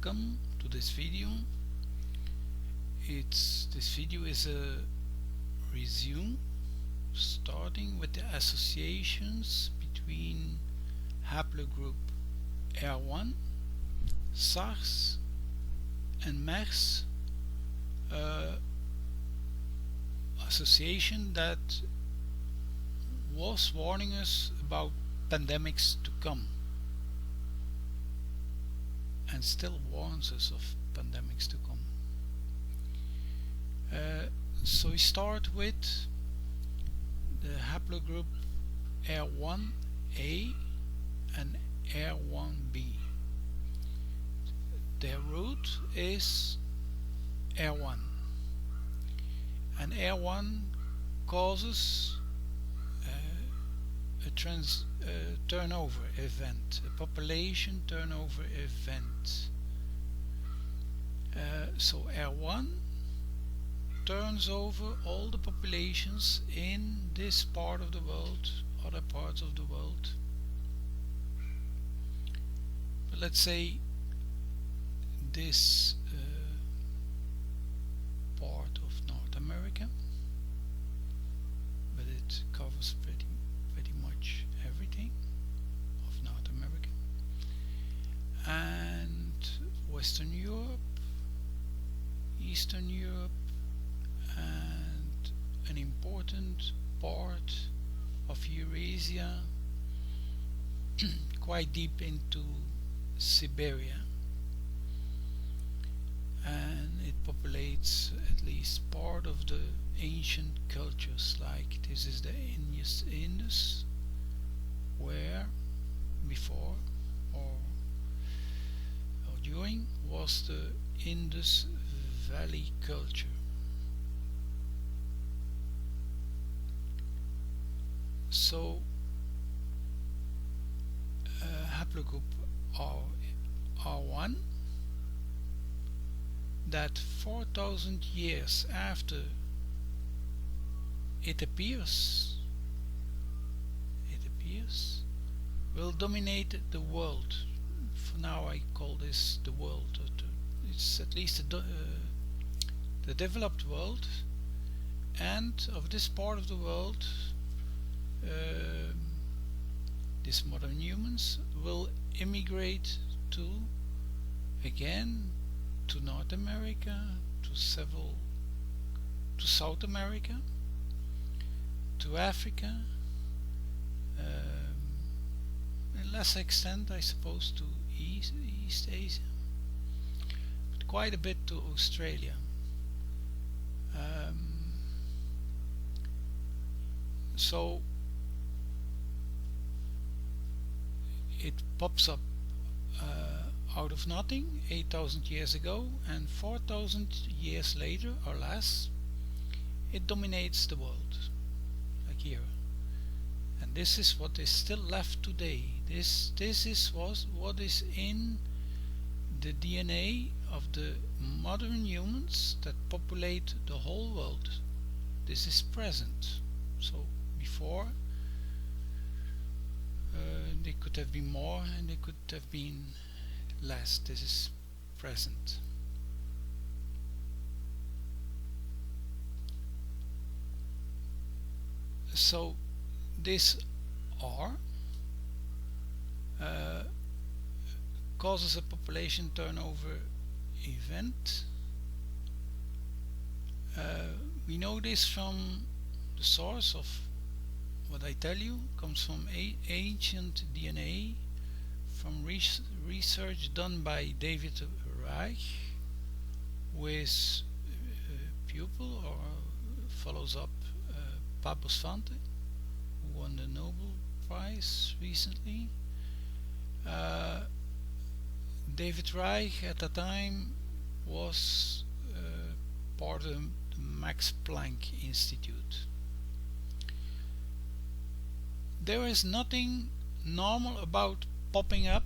Welcome to this video. This video is a resume starting with the associations between haplogroup R1, SARS and MERS, association that was warning us about pandemics to come and still warns us of pandemics to come. So we start with the haplogroup R1A and R1B. Their root is R1, and R1 causes a turnover event, a population turnover event. So R1 turns over all the populations in this part of the world, other parts of the world. But let's say this part of North America, but it covers pretty much everything of North America, and Western Europe, Eastern Europe, and an important part of Eurasia, quite deep into Siberia, and it populates at least part of the ancient cultures. Like this is the Indus, where before or during was the Indus Valley culture. So haplogroup R1, that 4,000 years after it appears, will dominate the world. For now I call this the world. It's at least the developed world, and of this part of the world, these modern humans will immigrate to North America, to South America, to Africa, in less extent I suppose to East Asia, but quite a bit to Australia. So it pops up out of nothing 8,000 years ago, and 4,000 years later or less it dominates the world, like here. And this is what is still left today. This is what is in the DNA of the modern humans that populate the whole world. This is present. So before they could have been more and they could have been less. This is present. So this R causes a population turnover event. We know this from the source of what I tell you, comes from ancient DNA, from research done by David Reich, who is a pupil or follows up Pablo Svante, who won the Nobel Prize recently. David Reich at that time was part of the Max Planck Institute. There is nothing normal about popping up,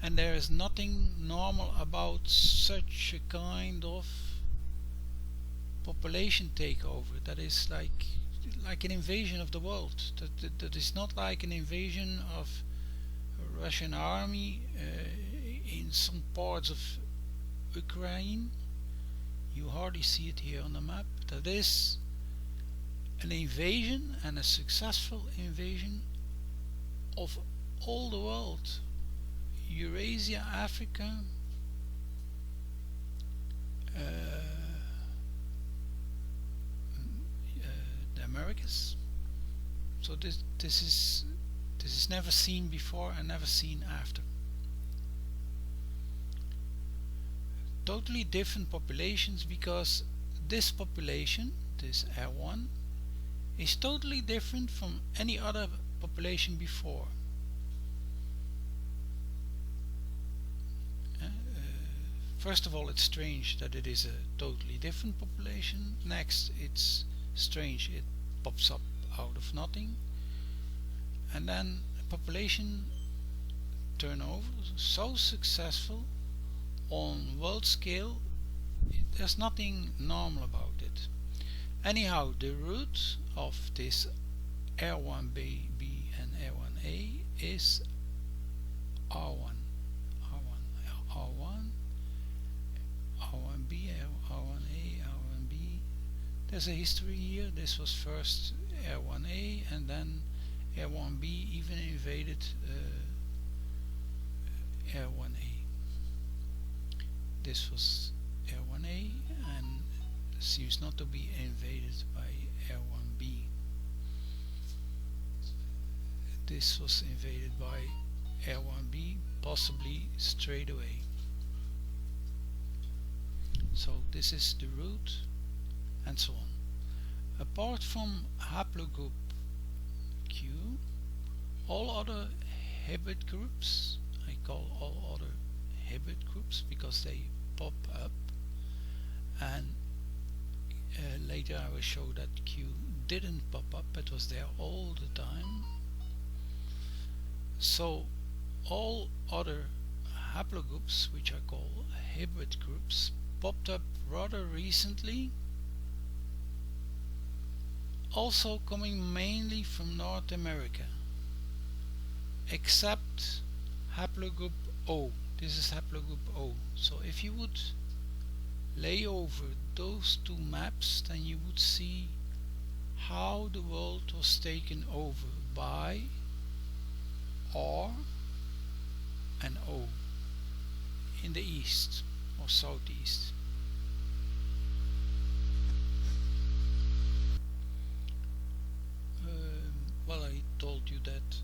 and there is nothing normal about such a kind of population takeover that is like an invasion of the world. That is not like an invasion of a Russian army in some parts of Ukraine. You hardly see it here on the map. That is an invasion, and a successful invasion, of all the world. Eurasia, Africa, the Americas. So this is never seen before and never seen after. Totally different populations, because this population, this R1, is totally different from any other population before. First of all, it's strange that it is a totally different population. Next, it's strange it pops up out of nothing. And then population turnover, so successful on world scale, there's nothing normal about it. Anyhow, the root of this R1b and R1a is R1, R1, R1b, R1a, R1b. There's a history here. This was first R1a, and then R1b even invaded R1a. This was R1a and seems not to be invaded by R1b. This was invaded by R1b, possibly straight away. So this is the root, and so on. Apart from haplogroup Q, all other hybrid groups, I call all other hybrid groups because they pop up, and later I will show that Q didn't pop up, it was there all the time. So all other haplogroups, which I call hybrid groups, popped up rather recently, also coming mainly from North America, except haplogroup O. This is haplogroup O. So if you would lay over those two maps, then you would see how the world was taken over by R and O in the east or southeast. Well, I told you that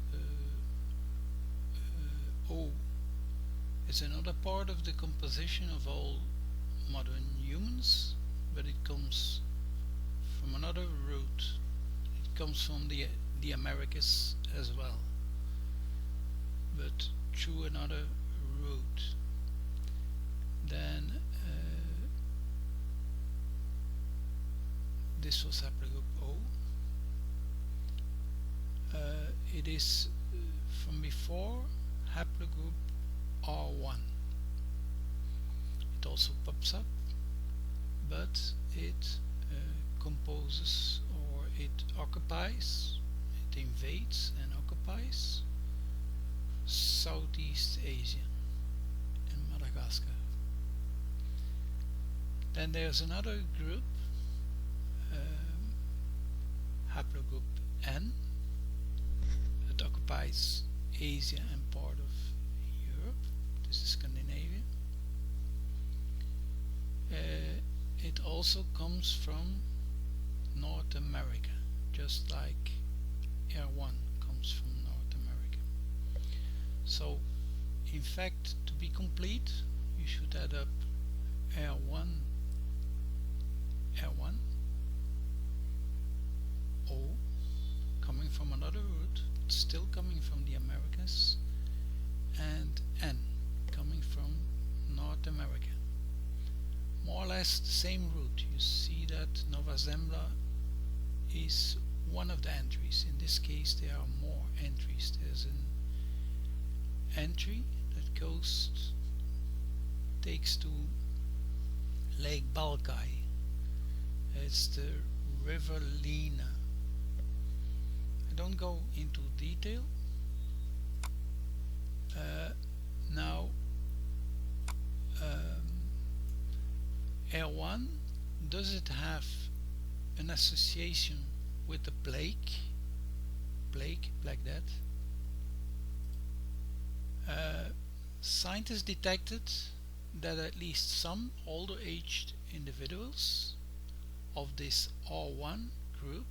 O is another part of the composition of all modern humans, but it comes from another root. It comes from the Americas as well, but through another route. Then this was haplogroup O. It is from before haplogroup R1. It also pops up, but it composes, or it occupies, it invades and occupies Southeast Asia and Madagascar. Then there's another group, haplogroup N, that occupies Asia and part of Europe. This is Scandinavia. It also comes from North America, just like R1 comes from North America. So in fact, to be complete, you should add up R1, O, coming from another root, still coming from the Americas, and N, coming from North America. More or less the same root. You see that Nova Zembla is one of the entries. In this case there are more entries. There's an entry that takes to Lake Balkai. It's the River Lena. I don't go into detail. Now AR1, does it have an association with the plague, Black Death? Scientists detected that at least some older aged individuals of this R1 group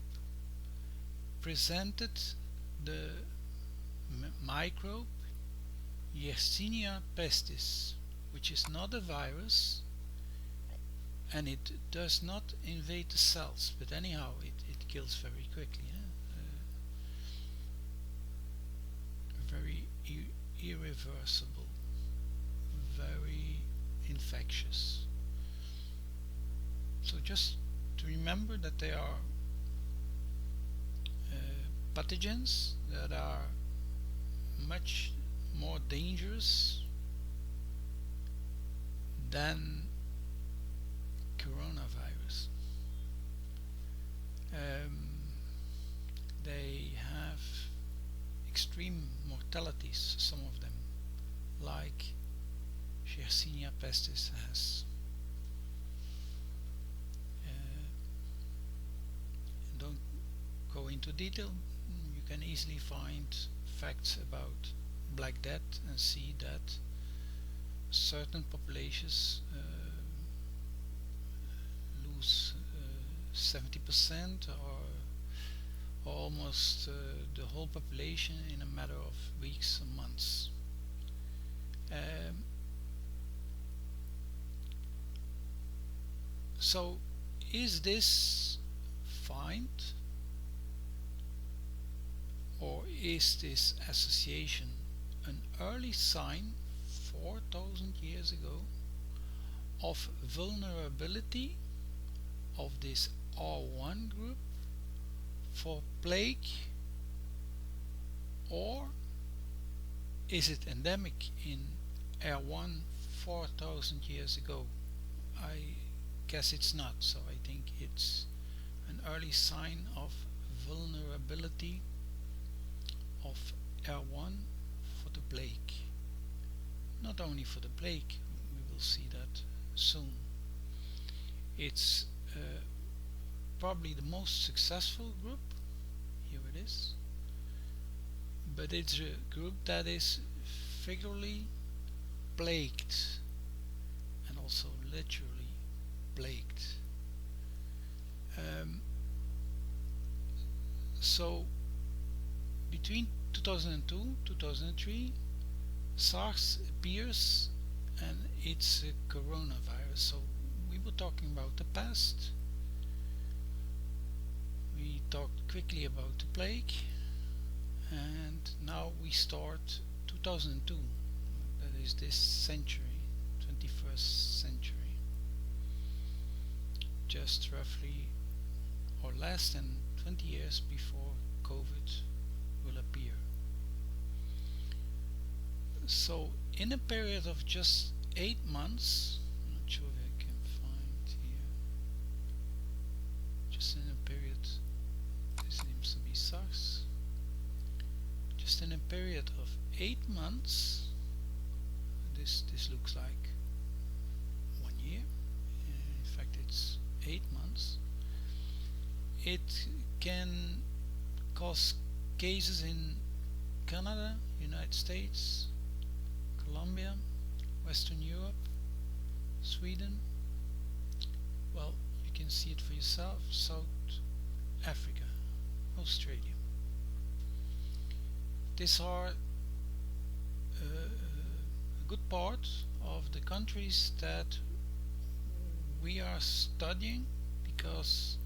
presented the microbe Yersinia pestis, which is not a virus and it does not invade the cells, but anyhow it kills very quickly. Very irreversible, very infectious. So just to remember that they are pathogens that are much more dangerous than coronavirus. They have extreme mortalities, some of them, like Yersinia pestis has. Don't go into detail. You can easily find facts about Black Death and see that certain populations lose 70% or almost the whole population in a matter of weeks and months. So is this find, or is this association an early sign 4,000 years ago of vulnerability of this R1 group for plague, or is it endemic in R1 4,000 years ago? I guess it's not, so I think it's an early sign of vulnerability of R1 for the plague. Not only for the plague, we will see that soon. It's probably the most successful group, here it is, but it's a group that is figuratively plagued and also literally plagued. So between 2002 2003 SARS appears and it's a coronavirus. So we were talking about the past, we talked quickly about the plague, and now we start 2002, that is this century, 21st century, just roughly or less than 20 years before COVID will appear. So in a period of just 8 months, I'm not sure if I can find here, just in a period, this seems to be SARS, just in a period of 8 months, this looks like 1 year, in fact it's 8 months, it can cause cases in Canada, United States, Colombia, Western Europe, Sweden, well, you can see it for yourself, South Africa, Australia. These are a good part of the countries that we are studying because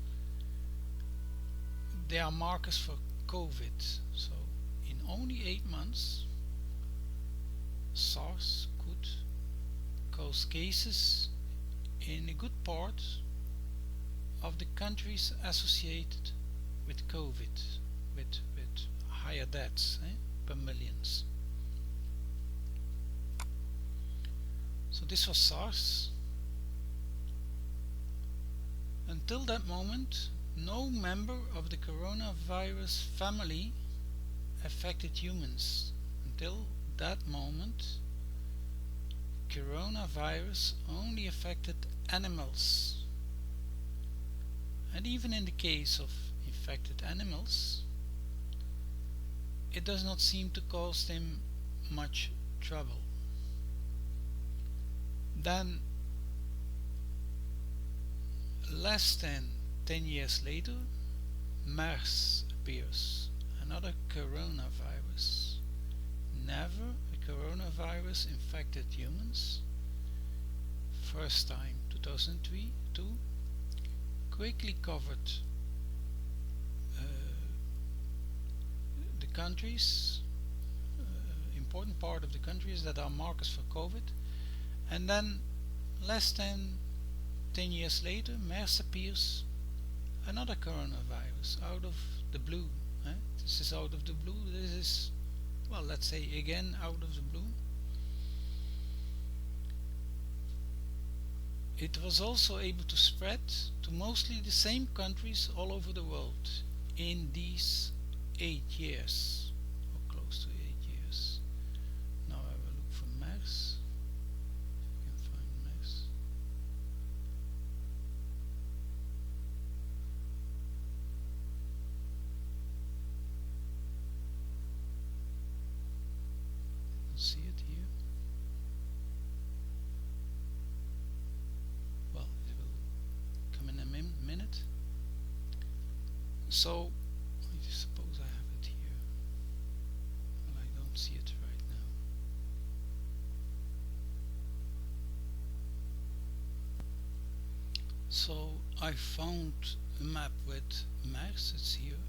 they are markers for COVID. So in only 8 months SARS could cause cases in a good part of the countries associated with COVID, with higher deaths per millions. So this was SARS. Until that moment, no member of the coronavirus family affected humans. Until that moment, coronavirus only affected animals. And even in the case of infected animals, it does not seem to cause them much trouble. Then, less than 10 years later, MERS appears, another coronavirus. Never a coronavirus infected humans. First time 2003, quickly covered the countries, important part of the countries that are markers for COVID, and then less than 10 years later, MERS appears, another coronavirus out of the blue. This is out of the blue. This is, well, let's say again out of the blue. It was also able to spread to mostly the same countries all over the world in these 8 years, or close to 8 years. Now I will look for MERS. If I can find MERS. You can see it here. Well, it will come in a minute. So I suppose I have it here. Well, I don't see it right now. So I found a map with MERS. It's here.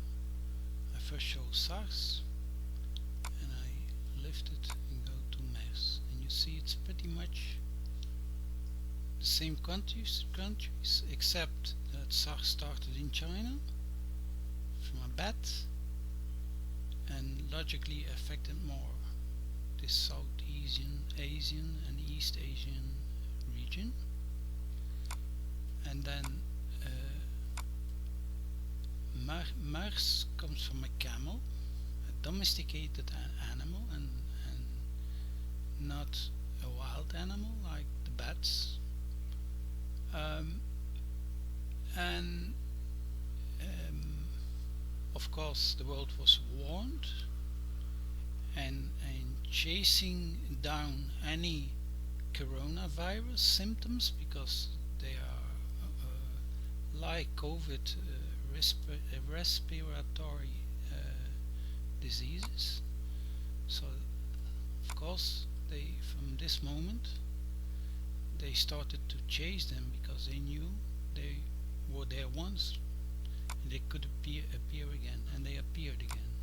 I first show SARS, and I lift it and go to MERS, and you see it's pretty much the same countries, except that SARS started in China from a bat and logically affected more this South Asian and East Asian region. And then MERS comes from a camel, a domesticated animal, and not a wild animal like the bats. Of course the world was warned, and chasing down any coronavirus symptoms, because they are like COVID respiratory diseases. So of course from this moment they started to chase them, because they knew they were there once and they could appear again, and they appeared again.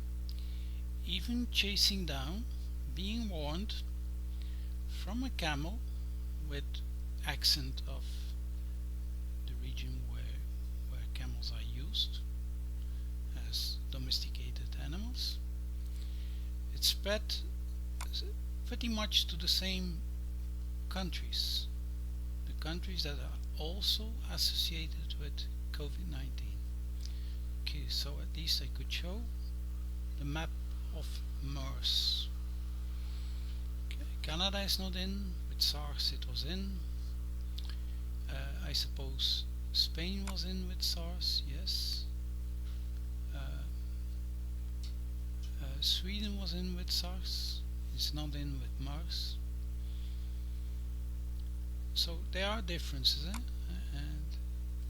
Even chasing down, being warned from a camel with accent of the region where camels are used as domesticated animals. It spread pretty much to the same countries, the countries that are also associated with COVID-19. Okay, so at least I could show the map of MERS. Okay, Canada is not in. With SARS it was in. I suppose Spain was in with SARS, yes. Sweden was in with SARS. It's not in with MERS. So there are differences, and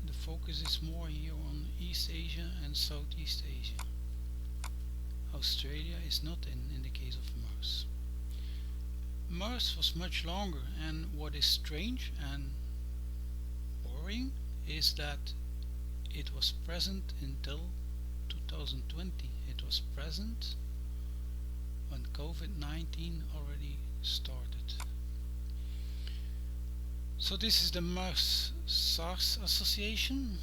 the focus is more here on East Asia and Southeast Asia. Australia is not in the case of MERS. MERS was much longer, and what is strange and worrying is that it was present until 2020. It was present when COVID-19 already started. So this is the MERS-SARS association.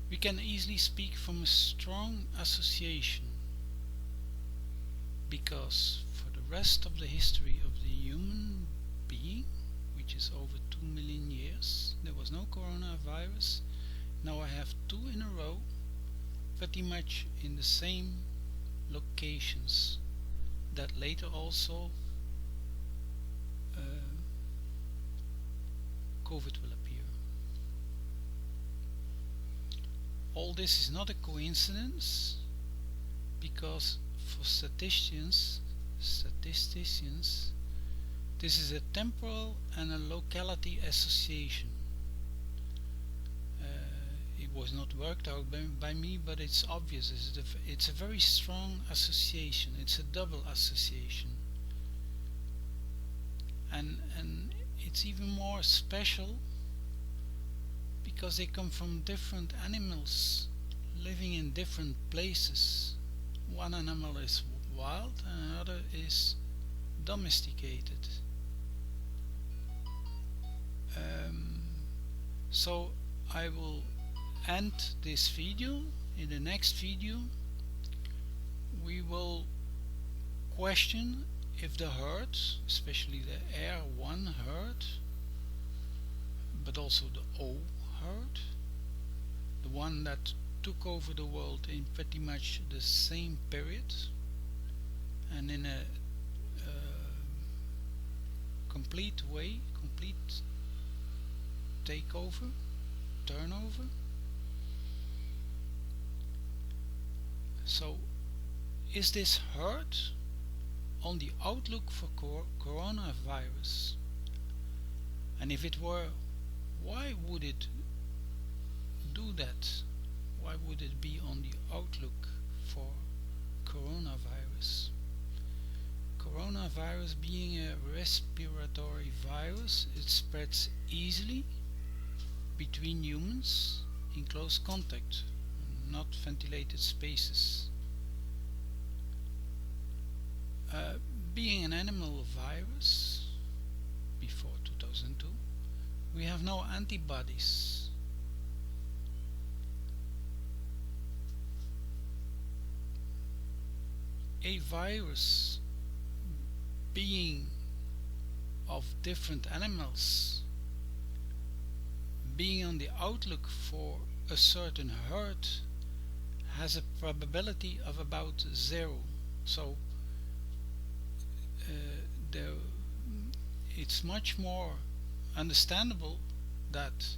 We can easily speak from a strong association, because for the rest of the history of the human being, which is over 2 million years, there was no coronavirus. Now I have two in a row, pretty much in the same location. complications that later also COVID will appear. All this is not a coincidence, because for statisticians this is a temporal and a locality association. It was not worked out by me, but it's obvious. It's a very strong association. It's a double association, and it's even more special because they come from different animals living in different places. One animal is wild and another is domesticated. So I will end this video. In the next video we will question if the herd, especially the R1 herd, but also the O herd, the one that took over the world in pretty much the same period and in a complete way, complete takeover, turnover. So is this herd on the outlook for coronavirus? And if it were, why would it do that? Why would it be on the outlook for coronavirus? Coronavirus being a respiratory virus, it spreads easily between humans in close contact, not ventilated spaces. Being an animal virus, before 2002, we have no antibodies. A virus being of different animals, being on the outlook for a certain herd, has a probability of about 0. So it's much more understandable that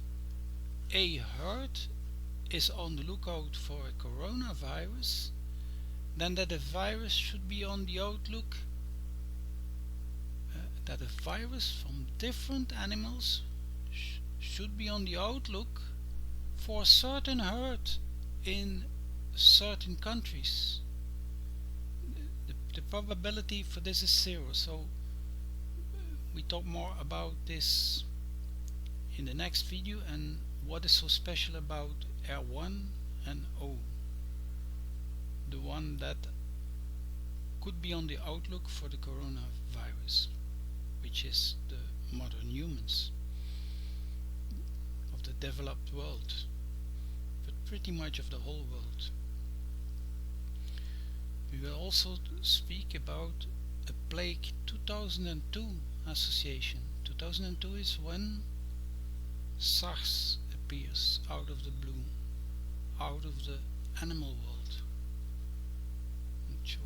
a herd is on the lookout for a coronavirus than that a virus should be on the outlook, that a virus from different animals should be on the outlook for a certain herd in certain countries. The probability for this is 0. So we talk more about this in the next video, and what is so special about R1 and O, the one that could be on the outlook for the coronavirus, which is the modern humans of the developed world, but pretty much of the whole world. We will also speak about a plague 2002 association. 2002 is when SARS appears out of the blue, out of the animal world. Not sure.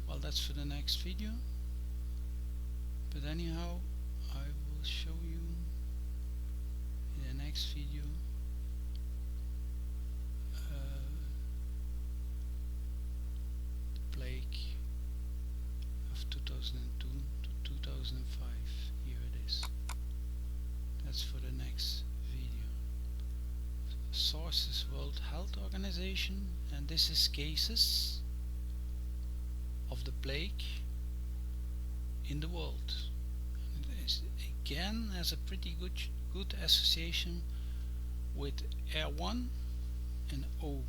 Well, that's for the next video. But anyhow, I will show you in the next video the plague of 2002 to 2005. Here it is. That's for the next video. Source is World Health Organization, and this is cases of the plague in the world. It again has a pretty good association with R1 and O,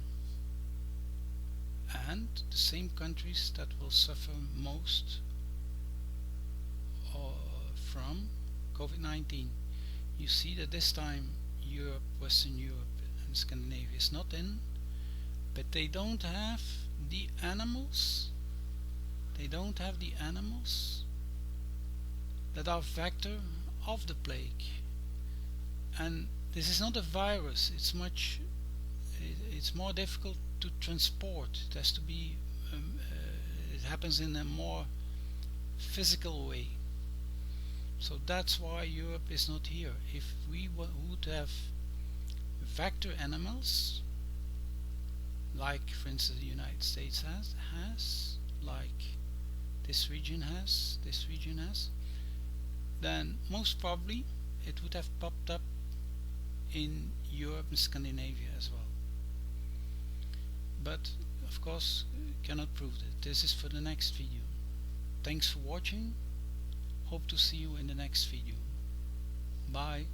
and the same countries that will suffer most from COVID-19. You see that this time Europe, Western Europe and Scandinavia is not in, but they don't have the animals. They don't have the animals that are vector of the plague. And this is not a virus. It's more difficult to transport. It has to be it happens in a more physical way. So that's why Europe is not here. If we would have vector animals, like for instance the United States has, like this region has, then most probably it would have popped up in Europe and Scandinavia as well. But of course cannot prove it. This is for the next video. Thanks for watching. Hope to see you in the next video. Bye.